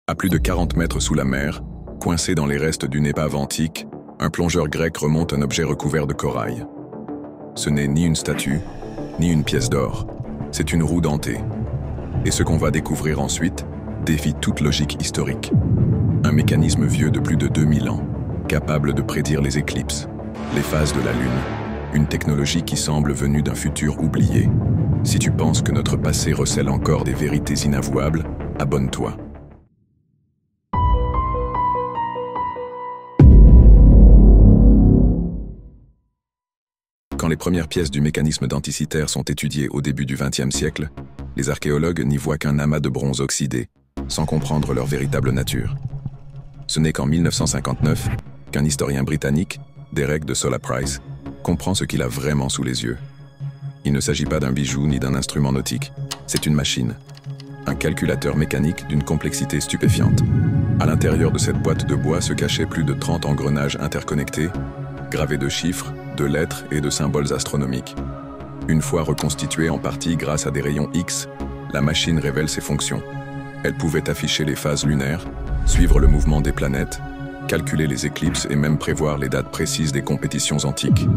À plus de 40 mètres sous la mer, coincé dans les restes d'une épave antique, un plongeur grec remonte un objet recouvert de corail. Ce n'est ni une statue, ni une pièce d'or, c'est une roue dentée. Et ce qu'on va découvrir ensuite défie toute logique historique. Un mécanisme vieux de plus de 2000 ans, capable de prédire les éclipses, les phases de la Lune, une technologie qui semble venue d'un futur oublié. Si tu penses que notre passé recèle encore des vérités inavouables, abonne-toi. Quand les premières pièces du mécanisme denticitaire sont étudiées au début du XXe siècle, les archéologues n'y voient qu'un amas de bronze oxydé, sans comprendre leur véritable nature. Ce n'est qu'en 1959 qu'un historien britannique, Derek de Sola Price, comprend ce qu'il a vraiment sous les yeux. Il ne s'agit pas d'un bijou ni d'un instrument nautique, c'est une machine. Un calculateur mécanique d'une complexité stupéfiante. À l'intérieur de cette boîte de bois se cachaient plus de 30 engrenages interconnectés, gravés de chiffres, de lettres et de symboles astronomiques. Une fois reconstituée en partie grâce à des rayons X, la machine révèle ses fonctions. Elle pouvait afficher les phases lunaires, suivre le mouvement des planètes, calculer les éclipses et même prévoir les dates précises des compétitions antiques.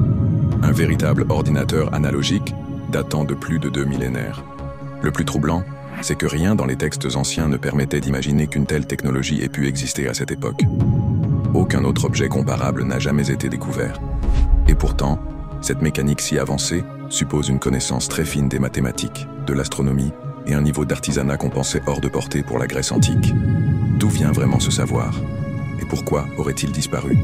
Un véritable ordinateur analogique datant de plus de 2 millénaires. Le plus troublant, c'est que rien dans les textes anciens ne permettait d'imaginer qu'une telle technologie ait pu exister à cette époque. Aucun autre objet comparable n'a jamais été découvert. Et pourtant, cette mécanique si avancée suppose une connaissance très fine des mathématiques, de l'astronomie et un niveau d'artisanat qu'on pensait hors de portée pour la Grèce antique. D'où vient vraiment ce savoir? Et pourquoi aurait-il disparu?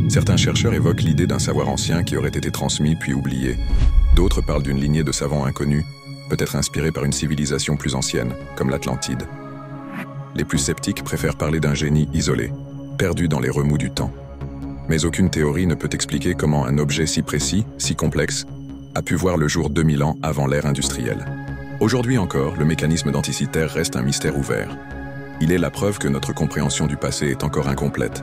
Certains chercheurs évoquent l'idée d'un savoir ancien qui aurait été transmis puis oublié. D'autres parlent d'une lignée de savants inconnus, peut-être inspirés par une civilisation plus ancienne, comme l'Atlantide. Les plus sceptiques préfèrent parler d'un génie isolé, perdu dans les remous du temps. Mais aucune théorie ne peut expliquer comment un objet si précis, si complexe, a pu voir le jour 2000 ans avant l'ère industrielle. Aujourd'hui encore, le mécanisme denticitaire reste un mystère ouvert. Il est la preuve que notre compréhension du passé est encore incomplète.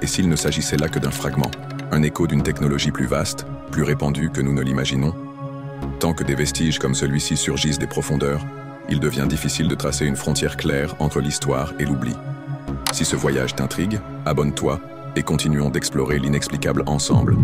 Et s'il ne s'agissait là que d'un fragment, un écho d'une technologie plus vaste, plus répandue que nous ne l'imaginons, tant que des vestiges comme celui-ci surgissent des profondeurs, il devient difficile de tracer une frontière claire entre l'histoire et l'oubli. Si ce voyage t'intrigue, abonne-toi et continuons d'explorer l'inexplicable ensemble.